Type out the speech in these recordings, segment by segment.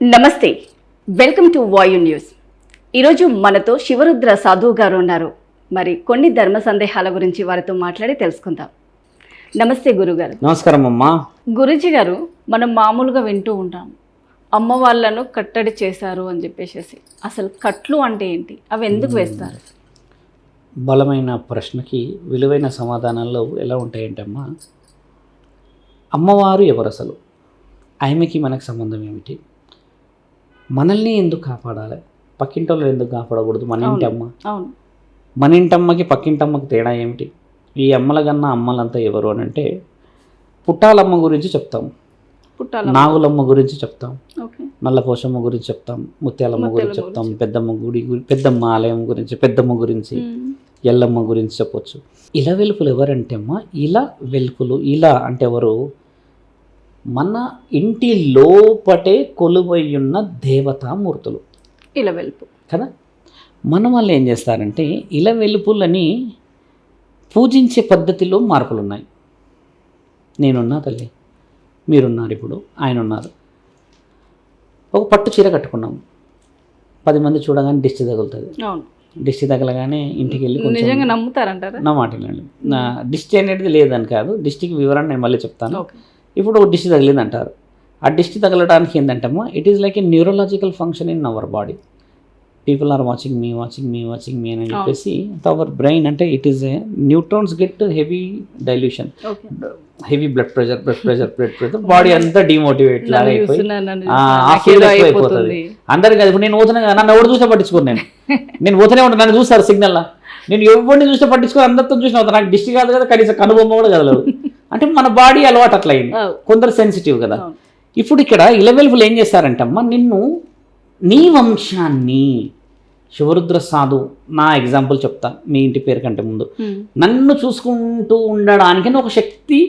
నమస్తే, welcome to వాయు news. ఈరోజు మనతో శివరుద్ర సాధువు గారు ఉన్నారు. మరి కొన్ని ధర్మ సందేహాల గురించి వారితో మాట్లాడి తెలుసుకుందాం. నమస్తే గురుగారు. నమస్కారం అమ్మా. గురుజీ గారు, మనం మామూలుగా వింటూ ఉంటాం, అమ్మ వాళ్ళను కట్టడి చేశారు అని చెప్పేసి. అసలు కట్లు అంటే ఏంటి, అవి ఎందుకు వేస్తారు? బలమైన ప్రశ్నకి విలువైన సమాధానాలు ఎలా ఉంటాయంటే అమ్మా, అమ్మవారు ఎవరు, అసలు ఆమెకి మనకు సంబంధం ఏమిటి, మనల్ని ఎందుకు కాపాడాలి, పక్కింటోళ్ళు ఎందుకు కాపాడకూడదు, మన ఇంటి అమ్మ. అవును, మన ఇంటమ్మకి పక్కింటమ్మకి తేడా ఏమిటి, ఈ అమ్మల కన్నా అమ్మలంతా ఎవరు అని అంటే, పుట్టాలమ్మ గురించి చెప్తాం, నాగులమ్మ గురించి చెప్తాం, నల్లపోషమ్మ గురించి చెప్తాం, ముత్యాలమ్మ గురించి చెప్తాం, పెద్దమ్మ ఆలయం గురించి, పెద్దమ్మ గురించి, ఎల్లమ్మ గురించి చెప్పొచ్చు. ఇలా వెలుపులు ఎవరంటే అమ్మ, ఇలా వెలుపులు, ఇలా అంటే ఎవరు, మన ఇంటి లోపటే కొలువయ్యున్న దేవతామూర్తులు ఇలా వెలుపు కదా. మన వాళ్ళు ఏం చేస్తారంటే, ఇలా వెలుపులని పూజించే పద్ధతిలో మార్పులు ఉన్నాయి. నేనున్నా తల్లి, మీరున్నారు, ఇప్పుడు ఆయన ఉన్నారు. ఒక పట్టు చీర కట్టుకున్నాం, 10 మంది చూడగానే దిష్టి తగులుతుంది. దిష్టి తగలగానే ఇంటికి వెళ్ళి నిజంగా నమ్ముతారంటారా? నా మాట వినండి. నా దిష్టి అనేది లేదని కాదు, దిష్టికి వివరణ నేను మళ్ళీ చెప్తాను. ఇప్పుడు ఒక దిష్టి తగిలింది అంటారు. ఆ దిష్టి తగలడానికి ఏంటంటమ్మా, it is like a neurological function in our body. People are watching me అని చెప్పేసి అవర్ బ్రెయిన్ అంటే it is a neutrons get heavy dilution, heavy blood pressure, body అంతా డిమోటివేట్ లాగా అయిపోయి అయిపోతుంది అందరికి. ఇప్పుడు నేను పోతున్నా, నన్ను ఎవరు చూస్తే పట్టించుకోను, నేను పోతూనే ఉంటాను, నన్ను చూస్తారు సిగ్నల్లా, నేను ఎవరిని చూస్తే పట్టించుకొని అందరితో చూసిన నాకు దిష్టి కాదు కదా, కనీసం కనుబొమ్మ కూడా కదలదు. అంటే మన బాడీ అలవాటు అట్లా అయింది, కొందరు సెన్సిటివ్ కదా. ఇప్పుడు ఇక్కడ ఇలవెలుపులు ఏం చేస్తారంటే అమ్మ, నిన్ను, నీ వంశాన్ని, శివరుద్ర సాధు, నా ఎగ్జాంపుల్ చెప్తా మీ ఇంటి పేరు కంటే ముందు, నన్ను చూసుకుంటూ ఉండడానికి ఒక శక్తి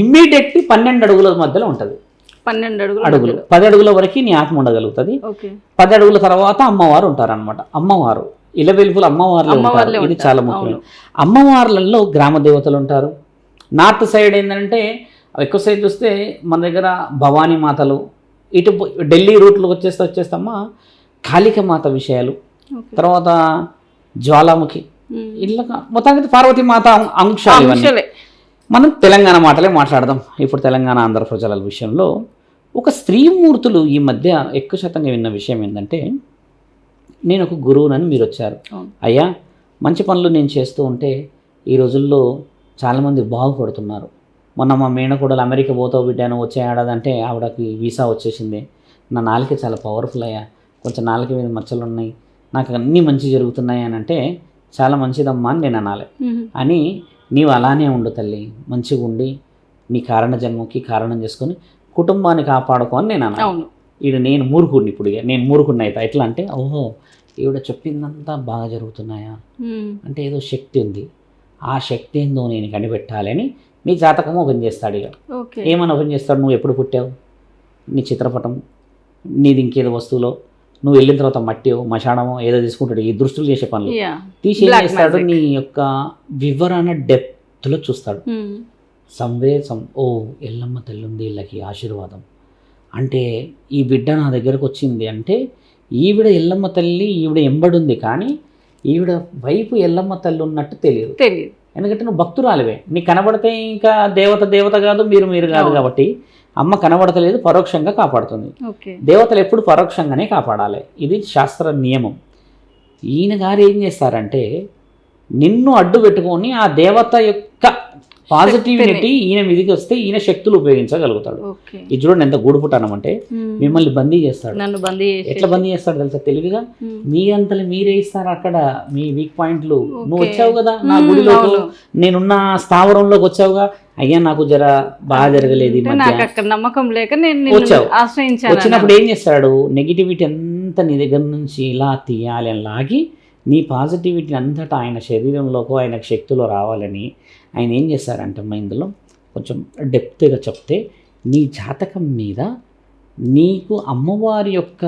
ఇమ్మీడియట్లీ 12 అడుగుల మధ్యలో ఉంటుంది. 12 అడుగులు 10 అడుగుల వరకు నీ ఆత్మ ఉండగలుగుతుంది. 10 అడుగుల తర్వాత అమ్మవారు ఉంటారనమాట. అమ్మవారు ఇలవెలుపులు అమ్మవార్లు ఉంటారు. ఇది చాలా ముఖ్యమైన. అమ్మవార్లలో గ్రామ దేవతలు ఉంటారు. నార్త్ సైడ్ ఏంటంటే, ఎక్కువ సైడ్ చూస్తే మన దగ్గర భవానీ మాతలు, ఇటు ఢిల్లీ రూట్లో వచ్చేస్తామా కాళిక మాత విషయాలు, తర్వాత జ్వాలాముఖి, ఇట్లా మొత్తానికి పార్వతీ మాత అంశాలు ఇవన్నీ. మనం తెలంగాణ మాటలే మాట్లాడదాం ఇప్పుడు. తెలంగాణ ఆంధ్ర ప్రజల విషయంలో ఒక స్త్రీమూర్తులు ఈ మధ్య ఎక్కువ శాతంగా విన్న విషయం ఏంటంటే, నేను ఒక గురువునని మీరు వచ్చారు, అయ్యా మంచి పనులు నేను చేస్తూ ఉంటే ఈ రోజుల్లో చాలామంది బాగుపడుతున్నారు. మొన్న మా మేనకోడలు అమెరికా పోతావు బిడ్డాను వచ్చే ఏడాది అంటే ఆవిడకి వీసా వచ్చేసింది. నా నాలుక చాలా పవర్ఫుల్ అయ్యా, కొంచెం నాలుక మీద మచ్చలు ఉన్నాయి, నాకు అన్నీ మంచి జరుగుతున్నాయి అని అంటే, చాలా మంచిదమ్మా అని నేను అనాలి. అని నీవు అలానే ఉండు తల్లి, మంచిగా ఉండి నీ కారణ జన్మకి కారణం చేసుకొని కుటుంబాన్ని కాపాడుకో అని నేను అనాలి. నేను మూర్ఖుడిని, ఇప్పుడు నేను మూర్ఖుడిని అయితే ఎట్లా అంటే, ఓహో ఈవిడ చెప్పిందంతా బాగా జరుగుతున్నాయా అంటే ఏదో శక్తి ఉంది, ఆ శక్తి ఏందో నేను కనిపెట్టాలి అని నీ జాతకం ఓపెన్ చేస్తాడు. ఇక ఏమని ఓపెన్ చేస్తాడు, నువ్వు ఎప్పుడు పుట్టావు, నీ చిత్రపటం, నీది ఇంకేదో వస్తువులో, నువ్వు వెళ్ళిన తర్వాత మట్టియో మశానమో ఏదో తీసుకుంటాడు. ఈ దృష్టిలు చేసే పనులు తీసి ఏం చేస్తాడు, నీ యొక్క వివరణ డెప్త్లో చూస్తాడు. ఓ ఎల్లమ్మ తల్లి ఉంది వీళ్ళకి ఆశీర్వాదం అంటే, ఈ బిడ్డ నా దగ్గరకు వచ్చింది అంటే ఈవిడ ఎల్లమ్మ తల్లి, ఈవిడ ఎంబడుంది, కానీ ఈవిడ వైపు ఎల్లమ్మ తల్లి ఉన్నట్టు తెలియదు. ఎందుకంటే నువ్వు భక్తురాలివే, నీకు కనబడితే ఇంకా దేవత కాదు, మీరు కాదు, కాబట్టి అమ్మ కనబడతలేదు, పరోక్షంగా కాపాడుతుంది. దేవతలు ఎప్పుడు పరోక్షంగానే కాపాడాలి, ఇది శాస్త్ర నియమం. ఈయన గారు ఏం చేస్తారంటే, నిన్ను అడ్డు పెట్టుకొని ఆ దేవత యొక్క పాజిటివిటీ ఈయన మీదకి వస్తే ఈయన శక్తులు ఉపయోగించగలుగుతాడు. ఇది చూడండి ఎంత గూడుపుటానం అంటే, మిమ్మల్ని బందీ చేస్తాడు. ఎట్లా బందీ చేస్తాడు తెలుసా, తెలివిగా మీరంతలో మీరే ఇస్తారు అక్కడ మీ వీక్ పాయింట్లు. నువ్వు వచ్చావు కదా నా గుడిలో, నేనున్న స్థావరంలోకి వచ్చావుగా, అయ్యా నాకు జర బాగా జరగలేదు, నమ్మకం లేక వచ్చావు. వచ్చినప్పుడు ఏం చేస్తాడు, నెగిటివిటీ అంతా నీ దగ్గర నుంచి ఇలా తీయాలి అని లాగి, నీ పాజిటివిటీ అంతటా ఆయన శరీరంలోకి, ఆయన శక్తిలో రావాలని ఆయన ఏం చేస్తారంటే, ఇందులో కొంచెం డెప్త్గా చెప్తే, నీ జాతకం మీద నీకు అమ్మవారి యొక్క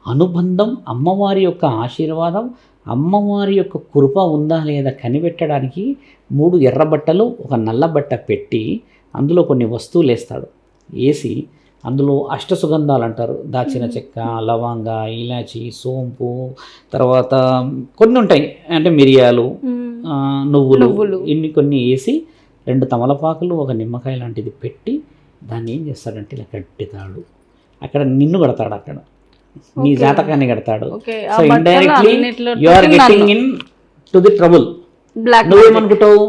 అనుబంధం, అమ్మవారి యొక్క ఆశీర్వాదం, అమ్మవారి యొక్క కృప ఉందా లేదా కనిపెట్టడానికి 3 ఎర్ర బట్టలు, ఒక నల్ల బట్ట పెట్టి అందులో కొన్ని వస్తువులు వేస్తాడు. వేసి అందులో అష్టసుగంధాలు అంటారు, దాచిన చెక్క, లవంగ, ఇలాచి, సోంపు, తర్వాత కొన్ని ఉంటాయి అంటే మిరియాలు, నువ్వులు, ఇన్ని కొన్ని వేసి 2 తమలపాకులు, 1 నిమ్మకాయ లాంటిది పెట్టి దాన్ని ఏం చేస్తాడంటే ఇలా కట్టుతాడు. అక్కడ నిన్ను కడతాడు, అక్కడ నీ జాతకాన్ని కడతాడు. So indirectly you are getting into the trouble. నువ్వేమనుకుంటావు,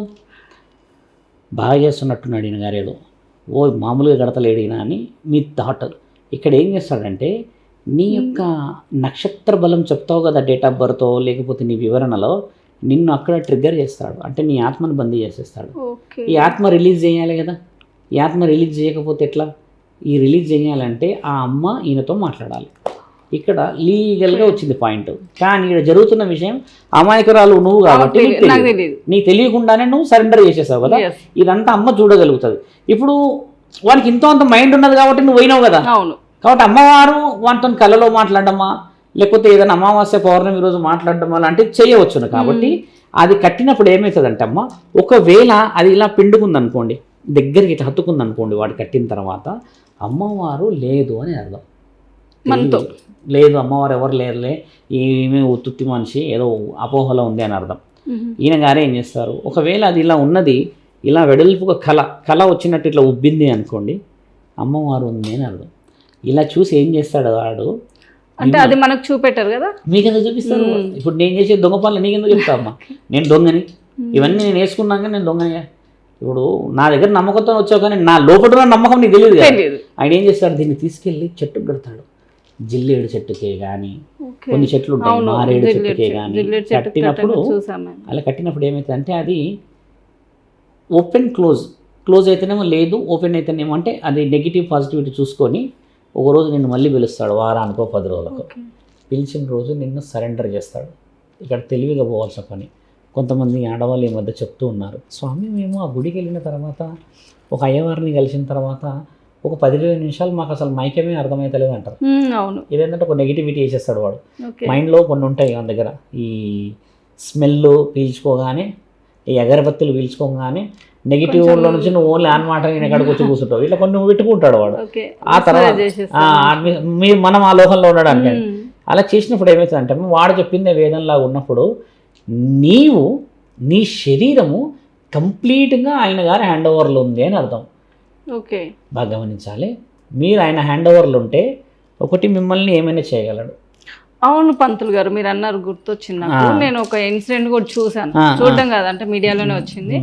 బాగా చేస్తున్నట్టున్నాడు ఈయన గారు, ఏదో మామూలుగా కడతలేడు ఈయన అని మీ థాట్. ఇక్కడ ఏం చేస్తాడంటే నీ యొక్క నక్షత్ర బలం చెప్తావు కదా, డేట్ ఆఫ్ బర్త్ లేకపోతే నీ వివరణలో, నిన్ను అక్కడ ట్రిగ్గర్ చేస్తాడు. అంటే నీ ఆత్మను బందీ చేసేస్తాడు. ఈ ఆత్మ రిలీజ్ చేయాలి కదా, ఈ ఆత్మ రిలీజ్ చేయకపోతే ఎట్లా? ఈ రిలీజ్ చేయాలంటే ఆ అమ్మ ఈయనతో మాట్లాడాలి. ఇక్కడ లీగల్గా వచ్చింది పాయింట్. కానీ ఇక్కడ జరుగుతున్న విషయం, అమాయకురాలు నువ్వు కాబట్టి నీకు తెలియకుండానే నువ్వు సరెండర్ చేసేసావు కదా, ఇదంతా అమ్మ చూడగలుగుతుంది. ఇప్పుడు వానికి ఇంతో అంత మైండ్ ఉన్నది కాబట్టి నువ్వు పోయినావు కదా. కాబట్టి అమ్మవారు వాటితో కళలో మాట్లాడమా, లేకపోతే ఏదైనా అమావాస్య పౌర్ణమి రోజు మాట్లాడడమా లాంటివి చేయవచ్చును. కాబట్టి అది కట్టినప్పుడు ఏమవుతుందంటే అమ్మ, ఒకవేళ అది ఇలా పిండుకుంది అనుకోండి, దగ్గరికి ఇట్లా హత్తుకుంది అనుకోండి, వాడు కట్టిన తర్వాత అమ్మవారు లేదు అని అర్థం. లేదు, అమ్మవారు ఎవరు లేరులే, ఈమె ఉత్తుత్తి మనిషి, ఏదో అపోహలో ఉంది అని అర్థం. ఈయన గారే ఏం చేస్తారు, ఒకవేళ అది ఇలా ఉన్నది, ఇలా వెడల్పుగా కళ వచ్చినట్టు ఇట్లా ఉబ్బింది అనుకోండి, అమ్మవారు ఉంది అని అర్థం. ఇలా చూసి ఏం చేస్తాడు వాడు, అంటే అది మనకు చూపెట్టారు కదా, మీకు ఎందుకు చూపిస్తారు? ఇప్పుడు నేను చేసే దొంగ పనులు నీకెందుకు చెప్తా అమ్మా, నేను దొంగని, ఇవన్నీ నేను వేసుకున్నాక నేను దొంగని. ఇప్పుడు నా దగ్గర నమ్మకంతో వచ్చావు, కానీ నా లోపల నమ్మకం నీకు తెలియదు కదా. ఆయన ఏం చేస్తాడు, దీన్ని తీసుకెళ్ళి చెట్టుకు కడతాడు. జిల్లేడు చెట్టుకే కానీ, కొన్ని చెట్లు ఉంటాయి, మారేడు చెట్టుకే కానీ కట్టినప్పుడు, అలా కట్టినప్పుడు ఏమవుతుందంటే అది ఓపెన్ క్లోజ్ అయితేనేమో లేదు, ఓపెన్ అయితేనేమో అంటే అది నెగిటివ్ పాజిటివిటీ చూసుకొని ఒకరోజు నిన్ను మళ్ళీ పిలుస్తాడు, వారానికో 10 రోజులకు. పిలిచిన రోజు నిన్ను సరెండర్ చేస్తాడు. ఇక్కడ తెలివిగా పోవాల్సిన పని. కొంతమంది ఆడవాళ్ళు ఈ మధ్య చెప్తూ ఉన్నారు, స్వామి మేము ఆ గుడికి వెళ్ళిన తర్వాత, ఒక అయ్యవారిని కలిసిన తర్వాత ఒక 10-20 నిమిషాలు మాకు అసలు మైకమే అర్థమవుతలేదు అంటారు. అవును, ఇదేంటంటే ఒక నెగిటివిటీ వేసేస్తాడు వాడు. మైండ్లో కొన్ని ఉంటాయి మన దగ్గర, ఈ స్మెల్ పీల్చుకోగానే, ఈ అగరబత్తులు పీల్చుకోగానే నెగిటివ్లో నుంచి నువ్వు ఓన్లీ అనమాట నేను ఎక్కడికి వచ్చి కూర్చుంటావు, ఇట్లా కొన్ని నువ్వు పెట్టుకుంటాడు వాడు. ఆ తర్వాత మీరు మనం ఆ లోకంలో ఉండడానికి అలా చేసినప్పుడు ఏమవుతుందంటే, వాడు చెప్పిందే వేదంలాగా ఉన్నప్పుడు నీ శరీరము కంప్లీట్గా ఆయన గారి హ్యాండ్ ఓవర్లో ఉంది అని అర్థం. ఓకే, బాగా గమనించాలి. మీరు ఆయన హ్యాండ్ ఓవర్లో ఉంటే ఒకటి మిమ్మల్ని ఏమైనా చేయగలడు. అవును పంతులు గారు, మీరు అన్నారు గుర్తొచ్చింది. నేను ఒక ఇన్సిడెంట్ కూడా చూసాను, చూడడం కాదు అంటే మీడియాలోనే వచ్చింది.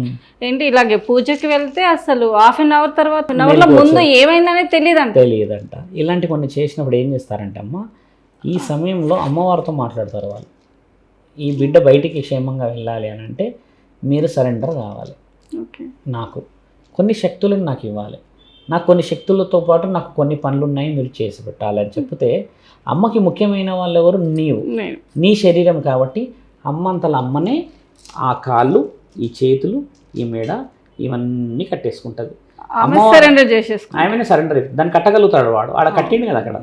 ఏంటి, ఇలాగే పూజకి వెళ్తే అసలు ½ అన్ అవర్ తర్వాత, 1 అవర్లో ముందు ఏమైందనే తెలియదంట. ఇలాంటి కొన్ని చేసినప్పుడు ఏం చేస్తారంటే అమ్మ, ఈ సమయంలో అమ్మవారితో మాట్లాడతారు వాళ్ళు. ఈ బిడ్డ బయటికి క్షేమంగా వెళ్ళాలి అని అంటే మీరు సరెండర్ కావాలి. నాకు కొన్ని శక్తులను నాకు ఇవ్వాలి, నాకు కొన్ని శక్తులతో పాటు నాకు కొన్ని పనులు ఉన్నాయి, మీరు చేసి పెట్టాలని చెప్తే, అమ్మకి ముఖ్యమైన వాళ్ళు ఎవరు? నీ శరీరం. కాబట్టి అమ్మ అంతల అమ్మనే ఆ కాళ్ళు, ఈ చేతులు, ఈ మెడ, ఇవన్నీ కట్టేసుకుంటుంది. ఆమెనే సరెండర్. దాన్ని కట్టగలుగుతాడు వాడు. ఆడ కట్టిండు కదా అక్కడ.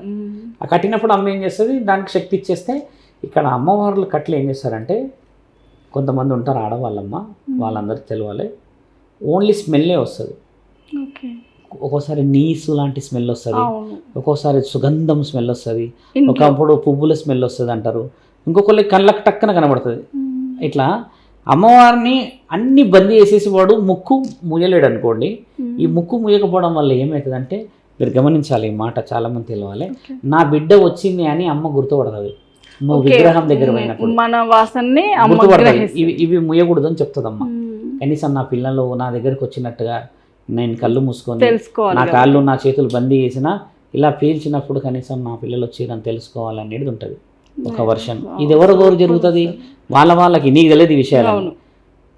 ఆ కట్టినప్పుడు అమ్మ ఏం చేస్తుంది, దానికి శక్తి ఇచ్చేస్తే. ఇక్కడ అమ్మవార్లు కట్లు ఏం చేస్తారంటే, కొంతమంది ఉంటారు ఆడవాళ్ళమ్మ, వాళ్ళందరికీ తెలియాలి, ఓన్లీ స్మెల్లే వస్తుంది. ఒక్కోసారి నీసు లాంటి స్మెల్ వస్తుంది, ఒక్కోసారి సుగంధం స్మెల్ వస్తుంది, ఒకప్పుడు పువ్వుల స్మెల్ వస్తుంది అంటారు, ఇంకొకళ్ళకి కళ్ళకు టక్కన కనబడుతుంది. ఇట్లా అమ్మవారిని అన్ని బందీ చేసేసి వాడు ముక్కు ముయ్యలేడు అనుకోండి. ఈ ముక్కు ముయ్యకపోవడం వల్ల ఏమవుతుందంటే, మీరు గమనించాలి, ఈ మాట చాలామంది తెలియాలి, నా బిడ్డ వచ్చింది అని అమ్మ గుర్తుపడుతుంది. నువ్వు విగ్రహం దగ్గర పోయినప్పుడు మన వాసనని ఇవి ముయ్యకూడదు అని చెప్తుందమ్మ. కనీసం నా పిల్లలు నా దగ్గరకు వచ్చినట్టుగా నేను కళ్ళు మూసుకొని, నా కాళ్ళు నా చేతులు బందీ చేసినా ఇలా పీల్చినప్పుడు కనీసం నా పిల్లలు వచ్చిరని తెలుసుకోవాలనేది ఉంటుంది ఒక వర్షన్. ఇది ఎవరికొరు జరుగుతుంది, వాళ్ళకి. నీకు తెలియదు ఈ విషయాలు.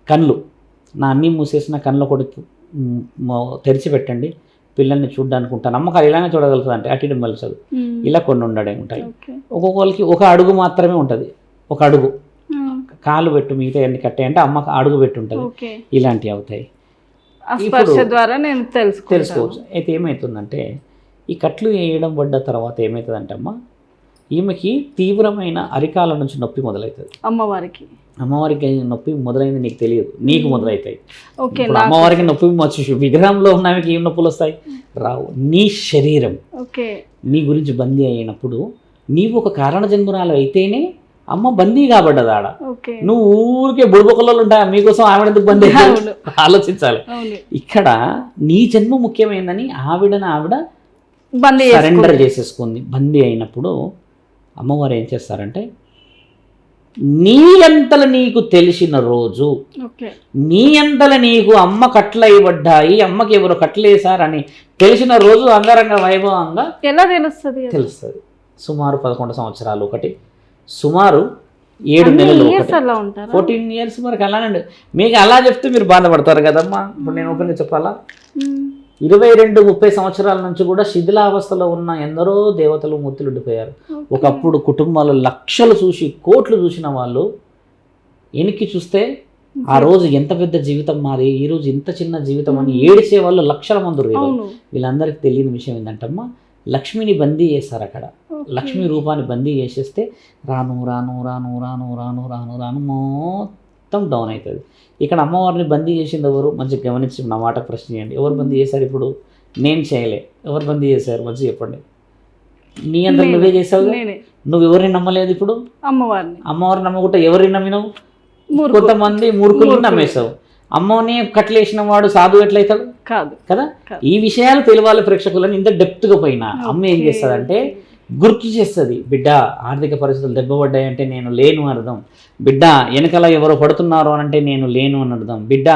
కళ్ళు నా అన్నీ మూసేసిన కళ్ళు కూడా తెరిచి పెట్టండి, పిల్లల్ని చూడ్డానికి ఉంటాను. నమ్మకాలు ఇలానే చూడగలుగుతుంది అంటే అటు మలుసదు. ఇలా కొన్ని ఉండడే ఉంటాయి. ఒక్కొక్కరికి ఒక అడుగు మాత్రమే ఉంటుంది, ఒక అడుగు కాలు పెట్టు, మిగతా అన్ని కట్టాయి అంటే అమ్మ అడుగు పెట్టి ఉంటుంది. ఇలాంటివి అవుతాయి. ద్వారా నేను తెలుసుకోవచ్చు. అయితే ఏమవుతుందంటే, ఈ కట్లు వేయడం పడ్డ తర్వాత ఏమవుతుందంటే అమ్మ, ఈమెకి తీవ్రమైన అరికాల నుంచి నొప్పి మొదలవుతుంది. అమ్మవారికి అమ్మవారికి నొప్పి మొదలైంది నీకు తెలియదు, నీకు మొదలవుతాయి. ఓకే, ఇప్పుడు అమ్మవారికి నొప్పి వచ్చి విగ్రహంలో ఉన్నవికి ఏం నొప్పులు వస్తాయి? రావు. నీ శరీరం ఓకే నీ గురించి బందీ అయినప్పుడు నీవు ఒక కారణ జన్మురాలు అయితేనే అమ్మ బందీ కాబడ్డది ఆడ. ఓకే నువ్వు ఊరికే బుడిబొక్కలు ఉంటాయి మీకోసం ఆవిడ ఎందుకు బందీ అయ్యావు? ఆలోచించాలి. ఇక్కడ నీ జన్మ ముఖ్యమైనదని ఆవిడ సరెండర్ చేసేసుకుంది. బందీ అయినప్పుడు అమ్మవారు ఏం చేస్తారంటే నీ అంతల నీకు తెలిసిన రోజు, నీ అంతల నీకు అమ్మ కట్లయిబడ్డాయి, అమ్మకి ఎవరు కట్లేసారని తెలిసిన రోజు అంగరంగ వైభవంగా ఎలా తెలుస్తుంది? సుమారు 11 సంవత్సరాలు ఒకటి, సుమారు 7 నెలలు 14 ఇయర్స్ వరకు అలానండి. మీకు అలా చెప్తే మీరు బాధపడతారు కదమ్మా. ఇప్పుడు నేను ఓపెన్గా చెప్పాలా, 22-30 సంవత్సరాల నుంచి కూడా శిథిలావస్థలో ఉన్న ఎందరో దేవతలు మూర్తులు ఉండిపోయారు. ఒకప్పుడు కుటుంబాలు లక్షలు చూసి కోట్లు చూసిన వాళ్ళు వెనక్కి చూస్తే ఆ రోజు ఎంత పెద్ద జీవితం మాది, ఈ రోజు ఇంత చిన్న జీవితం అని ఏడిసే వాళ్ళు లక్షల మంది ఉన్నారు. వీళ్ళందరికీ తెలియని విషయం ఏంటంటమ్మా, లక్ష్మిని బందీ చేస్తారు అక్కడ. లక్ష్మీ రూపాన్ని బందీ చేసేస్తే రాను రాను రాను రాను రాను రాను రాను మొత్తం డౌన్ అవుతుంది. ఇక్కడ అమ్మవారిని బందీ చేసింది ఎవరు? మంచిగా గమనించి నా మాట ప్రశ్న చేయండి. ఎవరు బందీ చేశారు? ఇప్పుడు నేను చేయలే, ఎవరు బందీ చేశారు? మంచిగా చెప్పండి. నీ అంతా నువ్వే చేసావు. నువ్వు ఎవరిని నమ్మలేదు. ఇప్పుడు అమ్మవారిని నమ్మకుంటే ఎవరిని నమ్మినావు? కొంతమంది మూర్ఖులు నమ్మేశావు. అమ్మని కట్లేసిన వాడు సాధువు ఎట్లయితాడు? కాదు కదా. ఈ విషయాలు తెలియాలి ప్రేక్షకులని. ఇంత డెప్త్గా పోయినా అమ్మ ఏం చేస్తుందంటే గుర్తు చేస్తుంది. బిడ్డ ఆర్థిక పరిస్థితులు దెబ్బపడ్డాయంటే నేను లేను అని అర్థం. బిడ్డ వెనకాల ఎవరో పడుతున్నారు అని అంటే నేను లేను అని అర్థం. బిడ్డ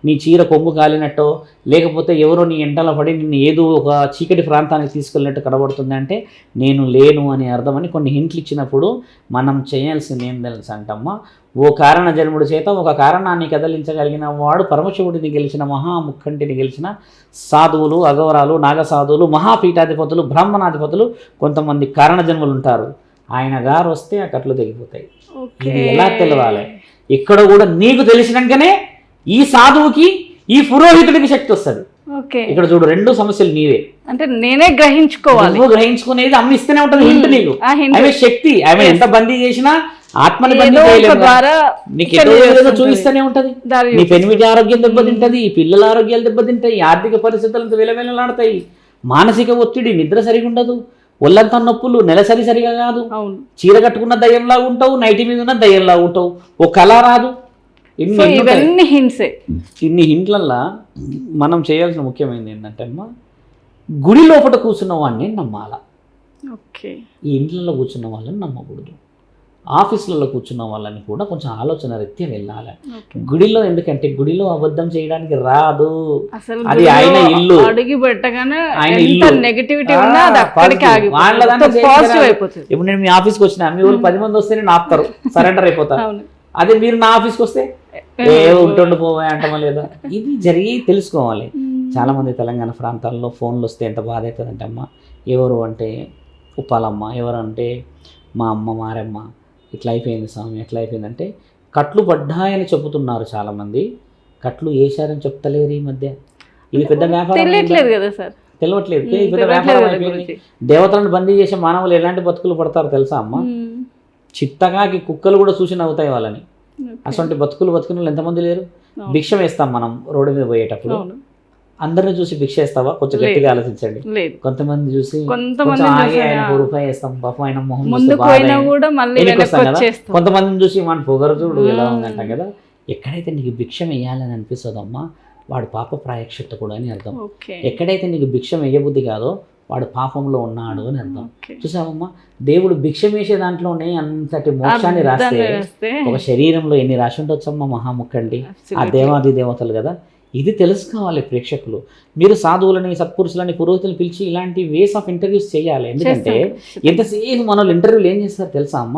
నీ చీర కొంగు కాలినట్టో లేకపోతే ఎవరో నీ ఎంటలో పడి నిన్ను ఏదో ఒక చీకటి ప్రాంతానికి తీసుకెళ్ళినట్టు కనబడుతుంది అంటే నేను లేను అని అర్థం అని కొన్ని హింట్లు ఇచ్చినప్పుడు మనం చేయాల్సింది ఏం తెలుసు అంటమ్మా, ఓ కారణ జన్ముడి చేత ఒక కారణాన్ని కదిలించగలిగిన వాడు పరమశివుడిని గెలిచిన మహాముఖంటిని గెలిచిన సాధువులు, అగౌరాలు, నాగసాధువులు, మహాపీఠాధిపతులు, బ్రాహ్మణాధిపతులు, కొంతమంది కారణ జన్ములు ఉంటారు. ఆయన గారు వస్తే ఆ కట్లు తెగిపోతాయి. ఇది ఎలా తెలవాలి? ఇక్కడ కూడా నీకు తెలిసినాకనే ఈ సాధువుకి ఈ పురోహితుడికి శక్తి వస్తుంది. ఇక్కడ చూడు, 2 సమస్యలు నీవే. అంటే నేనే గ్రహించుకోవాలి. నువ్వు గ్రహించుకునేది అమ్మ ఇస్తూనే ఉంటుంది హింట్ నీకు. ఆమె శక్తి, ఆమె ఎంత బందీ చేసినా ఆత్మని బందీ నీకు ఏదో చూపిస్తూనే ఉంటది. నీ పెనిమిటి ఆరోగ్యం దెబ్బతింటది, పిల్లల ఆరోగ్యాలు దెబ్బతింటాయి, ఆర్థిక పరిస్థితులంతా విలవిలలాడతాయి, మానసిక ఒత్తిడి, నిద్ర సరిగా ఉండదు, ఒళ్ళంతా నొప్పులు, నెలసరి సరిగా కాదు, చీర కట్టుకున్న దయ్యంలా ఉంటావు, నైటి మీద ఉన్న దయ్యంలా ఉంటావు, ఓ కళ రాదు. ఇన్ని హింట్లల్లా మనం చేయాల్సిన ముఖ్యమైనది ఏంటంటే అమ్మా, గుడి లోపల కూర్చున్న వాడిని నమ్మాల. ఈ ఇంట్లలో కూర్చున్న వాళ్ళని నమ్మకూడదు. ఆఫీసులలో కూర్చున్న వాళ్ళని కూడా కొంచెం ఆలోచన రీత్యా వెళ్ళాలి. గుడిలో ఎందుకంటే గుడిలో అబద్ధం చేయడానికి రాదు. అది ఆయన ఇల్లు, ఆయన ఇల్లు. ఇప్పుడు నేను మీ ఆఫీస్కి వచ్చిన మీ ఊళ్ళు 10 మంది వస్తే నేను ఆపుతారు, సరెండర్ అయిపోతారు. అదే మీరు నా ఆఫీస్కి వస్తే ఉంటుండి పోవా అంటమా లేదా? ఇది జరిగి తెలుసుకోవాలి. చాలామంది తెలంగాణ ప్రాంతాల్లో ఫోన్లు వస్తే ఎంత బాధ అవుతుందంటే అమ్మ, ఎవరు అంటే ఉప్పాలమ్మ, ఎవరు అంటే మా అమ్మ మారమ్మ, ఇట్లా అయిపోయింది స్వామి, ఎట్లా అయిపోయిందంటే కట్లు పడ్డాయని చెబుతున్నారు చాలామంది, కట్లు వేశారని చెప్తలేరు ఈ మధ్య. ఇది పెద్ద వ్యాపారం తెలియట్లేదు. ఇది పెద్ద వ్యాపారం అయిపోయింది. దేవతలను బందీ చేసే మానవులు ఎలాంటి బతుకులు పడతారు తెలుసా అమ్మ? చిత్తగాకి కుక్కలు కూడా చూసి నవ్వుతాయి వాళ్ళని. అటువంటి బతుకులు బతుకుని ఎంతమంది లేరు? భిక్ష వేస్తాం మనం రోడ్డు మీద పోయేటప్పుడు, అందరిని చూసి భిక్ష వేస్తావా? కొంచెం గట్టిగా ఆలోచించండి. కొంతమంది చూసి ఆయన రూపాయి వేస్తాం, పాపం ఆయన మొహం వస్తాం కదా. కొంతమందిని చూసి మన పొగరు చూడు ఎలా ఉందంటాం కదా. ఎక్కడైతే నీకు భిక్షం వేయాలని అనిపిస్తుందమ్మా, వాడు పాప ప్రాయశ్చిత్తకుడు అని అర్థం. ఎక్కడైతే నీకు భిక్షం వేయబుద్ధి కాదో వాడు పాపంలో ఉన్నాడు అని అర్థం. చూసావమ్మా, దేవుడు భిక్షం వేసే దాంట్లోనే అంతటి మోక్షాన్ని రాస్తే ఒక శరీరంలో ఎన్ని రాసి ఉండొచ్చమ్మా మహాముఖండి. ఆ దేవాది దేవతలు కదా. ఇది తెలుసుకోవాలి ప్రేక్షకులు. మీరు సాధువులని, సత్పురుషులని, పురోహితులను పిలిచి ఇలాంటి వేస్ ఆఫ్ ఇంటర్వ్యూస్ చేయాలి. ఎందుకంటే ఎంతసేపు మన ఇంటర్వ్యూలు ఏం చేస్తారు తెలుసా అమ్మ?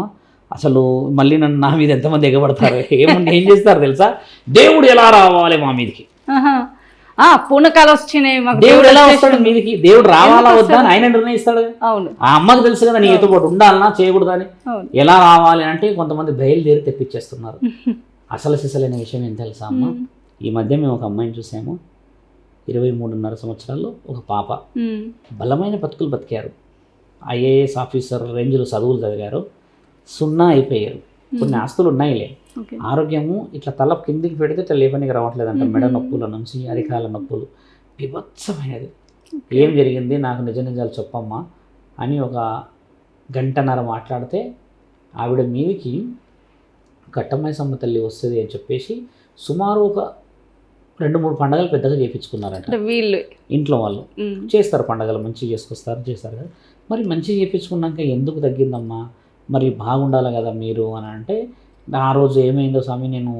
అసలు మళ్ళీ నన్ను నా మీద ఎంతమంది ఎగబడతారు, ఏం చేస్తారు తెలుసా? దేవుడు ఎలా రావాలి మా మీదకి, పూనకాలు వచ్చినాయి, దేవుడు ఎలా వస్తాడు మీదికి? దేవుడు రావాలా వద్దా అని ఆయన నిర్ణయిస్తాడు. ఆ అమ్మకి తెలుసు కదా నీతో పాటు ఉండాలన్నా చేయకూడదా అని. ఎలా రావాలి అంటే కొంతమంది బయలుదేరి తెప్పించేస్తున్నారు. అసలు సిసలైన విషయం ఏం తెలుసా అమ్మ? ఈ మధ్య మేము ఒక అమ్మాయిని చూసాము, 23.5 సంవత్సరాల్లో ఒక పాప, బలమైన బతుకులు బతికారు, ఐఏఎస్ ఆఫీసర్ రేంజ్లో చదువులు చదివారు, 0 అయిపోయారు. కొన్ని ఆస్తులు ఉన్నాయిలే, ఆరోగ్యము ఇట్లా తల కిందికి పెడితే ఇట్లా లేపనికి రావట్లేదంట. మెడ నొప్పుల నుంచి అరికాల నొప్పులు బీభత్సమైనది. ఏం జరిగింది నాకు నిజాలు చెప్పమ్మా అని ఒక గంటన్నర మాట్లాడితే ఆవిడ మీదికి ఘట్టమైసమ్మ తల్లి వస్తుంది అని చెప్పేసి సుమారు ఒక 2-3 పండుగలు పెద్దగా చేయించుకున్నారంట వీళ్ళు. ఇంట్లో వాళ్ళు చేస్తారు పండుగలు, మంచిగా చేస్తారు కదా. మరి మంచిగా చేయించుకున్నాక ఎందుకు తగ్గిందమ్మా, మరి బాగుండాలి కదా మీరు అని అంటే, ఆ రోజు ఏమైందో స్వామి, నేను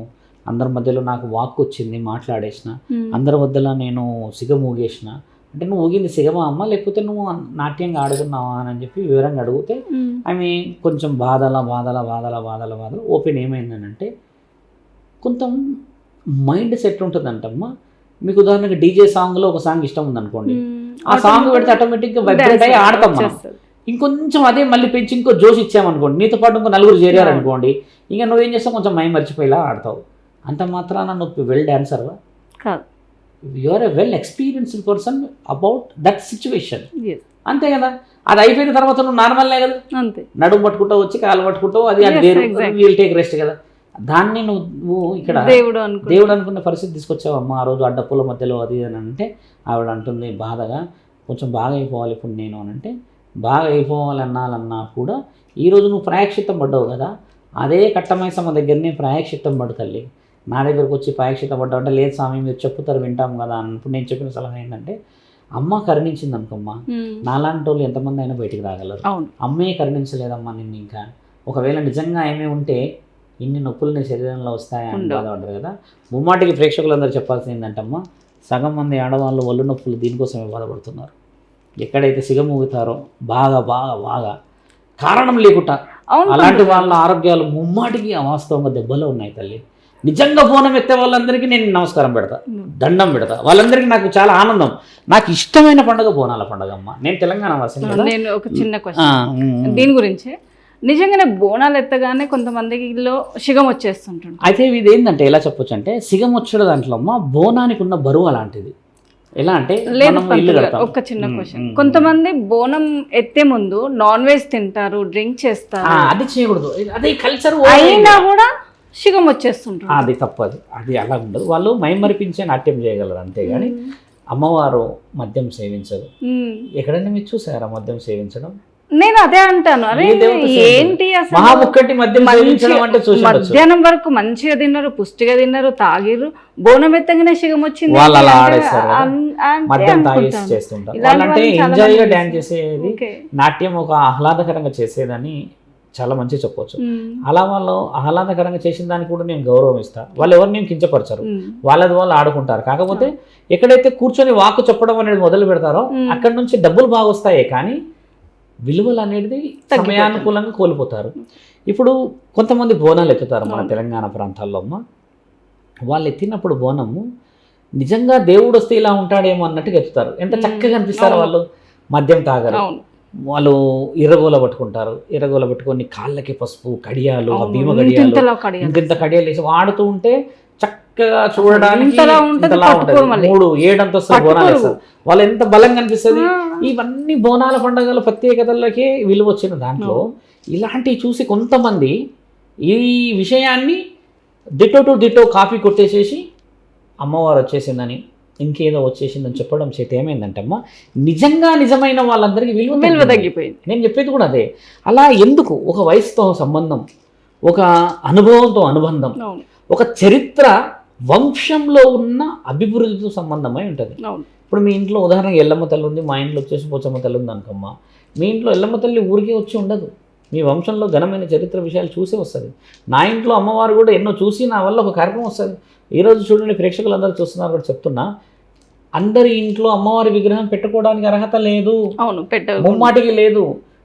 అందరి మధ్యలో నాకు వాక్ వచ్చింది, మాట్లాడేసిన, అందరి మధ్యలో నేను సిగ ఊగేసిన. అంటే నువ్వు ఊగింది సిగమా అమ్మ, లేకపోతే నువ్వు నాట్యంగా ఆడుతున్నావా అని చెప్పి వివరంగా అడిగితే ఆమె కొంచెం బాధల ఓపెన్ ఏమైందనంటే, కొంత మైండ్ సెట్ ఉంటుందంటమ్మా. మీకు ఉదాహరణకి డీజే సాంగ్లో ఒక సాంగ్ ఇష్టం ఉందనుకోండి, ఆ సాంగ్ పెడితే ఆటోమేటిక్గా వైబ్రేట్ అయ్యి ఆడతాం మనం. ఇంకొంచెం అదే మళ్ళీ పెంచి ఇంకో జోష్ ఇచ్చామనుకోండి, నీతో పాటు ఇంకో 4 చేరారనుకోండి, ఇంకా నువ్వేం చేస్తావు, కొంచెం మై మర్చిపోయేలా ఆడతావు. అంత మాత్రాన నువ్వు వెల్ డాన్సర్వా కాదు, you are a well experienced person about that situation. అంతే కదా. అది అయిపోయిన తర్వాత నువ్వు నార్మల్నే కదా, అంతే. నడుము పట్టుకుంటావు, వచ్చి కాలు పట్టుకుంటావు, అది విల్ టేక్ రెస్ట్ కదా. దాన్ని నువ్వు ఇక్కడ దేవుడు అనుకున్న పరిస్థితి తీసుకొచ్చావమ్మా. ఆ రోజు అడ్డప్పుల మధ్యలో అది అని అంటే ఆవిడ అంటుంది బాధగా, కొంచెం బాగా అయిపోవాలి ఇప్పుడు నేను అని అంటే, బాగా అయిపోవాలన్నా కూడా ఈరోజు నువ్వు ప్రాయశ్చిత్తం పడ్డావు కదా, అదే కట్టమైసమ్మ దగ్గరనే ప్రాయశ్చిత్తం పడు తల్లి. నా దగ్గరకు వచ్చి ప్రాయశ్చిత్తం పడ్డావు అంటే, లేదు స్వామి మీరు చెప్పుతారు వింటాం కదా అన్నప్పుడు నేను చెప్పిన సలహా ఏంటంటే, అమ్మ కరుణించింది అనుకోమ్మా, నాలాంటి వాళ్ళు ఎంతమంది అయినా బయటికి రాగలరు. అమ్మే కరుణించలేదమ్మా నిన్ను. ఇంకా ఒకవేళ నిజంగా ఏమే ఉంటే ఇన్ని నొప్పులు నీ శరీరంలో వస్తాయని బాధపడ్డారు కదా. ముమ్మాటికి ప్రేక్షకులందరూ చెప్పాల్సింది ఏంటంటమ్మా, సగం మంది ఆడవాళ్ళు ఒళ్ళు నొప్పులు దీనికోసమే బాధపడుతున్నారు. ఎక్కడైతే సిగమూగుతారో బాగా కారణం లేకుండా అలాంటి వాళ్ళ ఆరోగ్యాలు ముమ్మాటికి అవాస్తవంగా దెబ్బలో ఉన్నాయి తల్లి. నిజంగా బోనం ఎత్తే వాళ్ళందరికీ నేను నమస్కారం పెడతా, దండం పెడతా. వాళ్ళందరికీ నాకు చాలా ఆనందం. నాకు ఇష్టమైన పండుగ బోనాల పండుగ అమ్మ. నేను తెలంగాణ వాసిని. నేను ఒక చిన్న క్వశ్చన్ దీని గురించి, నిజంగానే బోనాలు ఎత్తగానే కొంతమందిలో సిగం వచ్చేస్తుంటుంది. అయితే ఇది ఏంటంటే ఎలా చెప్పొచ్చు అంటే, సిగం వచ్చే దాంట్లో అమ్మ బోనానికి ఉన్న బరువు అలాంటిది. ఎలా అంటే ఒక చిన్న క్వశ్చన్, కొంతమంది బోనం ఎత్తే ముందు నాన్ వెజ్ తింటారు, డ్రింక్ చేస్తారు, అది చేయకూడదు, అది కల్చర్. అయినా కూడా సిగం వచ్చేస్తుంటుంది. అది తప్పదు, అది అలా ఉండదు. వాళ్ళు మైమరిపించే నాట్యం చేయగలరు అంతేగాని అమ్మవారు మద్యం సేవించదు. ఎక్కడైనా మీరు చూసారా మద్యం సేవించడం? నేను అదే అంటాను, అరే ఏంటి అసలు మధ్యాహ్నం వరకు మంచిగా తిన్నారు, పుష్టిగా తిన్నారు, తాగిర్రు, బోనం ఎత్తగానే సిగం వచ్చింది. వాళ్ళు అలా ఆడేస్తారు, మద్యం తాగేసి చేస్తుంటారు. వాళ్ళంటే ఎంజాయ్ గా డాన్స్ చేసేది, నాట్యం ఒక ఆహ్లాదకరంగా చేసేదని చాలా మంచిగా చెప్పవచ్చు. అలా వాళ్ళు ఆహ్లాదకరంగా చేసిన దానికి కూడా నేను గౌరవం ఇస్తాను. వాళ్ళు ఎవరు నేను కించపరచరు, వాళ్ళది వాళ్ళు ఆడుకుంటారు. కాకపోతే ఎక్కడైతే కూర్చొని వాకు చెప్పడం అనేది మొదలు పెడతారో అక్కడ నుంచి డబ్బులు బాగా వస్తాయే కానీ విలువలు అనేది సమయానుకూలంగా కోల్పోతారు. ఇప్పుడు కొంతమంది బోనాలు ఎత్తుతారు మన తెలంగాణ ప్రాంతాల్లో అమ్మ. వాళ్ళు ఎత్తినప్పుడు బోనము నిజంగా దేవుడు వస్తే ఇలా ఉంటాడేమో అన్నట్టుగా ఎత్తుతారు. ఎంత చక్కగా అనిపిస్తారు. వాళ్ళు మద్యం తాగరు, వాళ్ళు ఎర్రగోల పట్టుకుంటారు, ఎర్రగోల పట్టుకొని కాళ్ళకి పసుపు, కడియాలు, ఆ భీమ కడియాలు, ఇంత కడియాలు వేసి వాడుతూ ఉంటే చక్కగా చూడడానికి 3-7 అంతస్తుల బోనాలు వేస్తారు. వాళ్ళు ఎంత బలంగా అనిపిస్తుంది. ఇవన్నీ బోనాల పండుగల ప్రత్యేకతలకే విలువ వచ్చిన దాంట్లో ఇలాంటివి చూసి కొంతమంది ఈ విషయాన్ని దిట్టో కాపీ కొట్టేసేసి అమ్మవారు వచ్చేసిందని, ఇంకేదో వచ్చేసిందని చెప్పడం చేత ఏమైందంటే అమ్మ, నిజమైన వాళ్ళందరికీ విలువ తగ్గిపోయింది. నేను చెప్పేది కూడా అదే. అలా ఎందుకు? ఒక వయసుతో సంబంధం, ఒక అనుభవంతో అనుబంధం, ఒక చరిత్ర, వంశంలో ఉన్న అభివృద్ధితో సంబంధమై ఉంటుంది. ఇప్పుడు మీ ఇంట్లో ఉదాహరణకి ఎల్లమ్మ తల్లి ఉంది, మా ఇంట్లో వచ్చేసి పోచమ్మ తల్లి ఉంది అనుకమ్మా. మీ ఇంట్లో ఎల్లమ్మ తల్లి ఊరికే వచ్చి ఉండదు, మీ వంశంలో ఘనమైన చరిత్ర విషయాలు చూసే వస్తుంది. నా ఇంట్లో అమ్మవారు కూడా ఎన్నో చూసి నా వల్ల ఒక కార్యక్రమం వస్తుంది. ఈరోజు చూడండి, ప్రేక్షకులందరూ చూస్తున్నారు కూడా చెప్తున్నా, అందరి ఇంట్లో అమ్మవారి విగ్రహం పెట్టుకోవడానికి అర్హత లేదు. ముమ్మాటికి లేదు.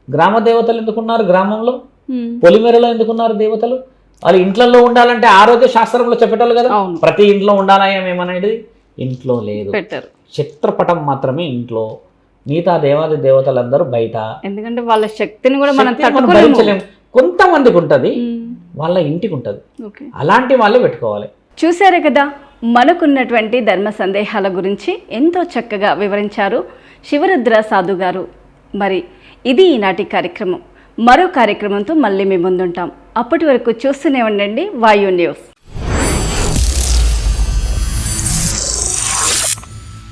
గ్రామ దేవతలు ఎందుకున్నారు? గ్రామంలో పొలిమేరలో ఎందుకున్నారు దేవతలు? వాళ్ళు ఇంట్లో ఉండాలంటే ఆరోగ్య శాస్త్రంలో చెప్పేటోళ్ళు కదా, ప్రతి ఇంట్లో ఉండాలనేది ఇంట్లో లేదు. చిత్రపటం మాత్రమే ఇంట్లో, మిగతా దేవాది దేవతలందరూ బయట. ఎందుకంటే వాళ్ళ శక్తిని కూడా మనం భరించలేము. కొంతమందికి ఉంటుంది, వాళ్ళ ఇంటికి ఉంటుంది. అలాంటి వాళ్ళే పెట్టుకోవాలి. చూశారు కదా, మనకున్నటువంటి ధర్మ సందేహాల గురించి ఎంతో చక్కగా వివరించారు శివరుద్ర సాధు గారు. మరి ఇది ఈనాటి కార్యక్రమం. మరో కార్యక్రమంతో మళ్ళీ మీ ముందుంటాం. అప్పటి వరకు చూస్తూనే ఉండండి వాయు న్యూస్.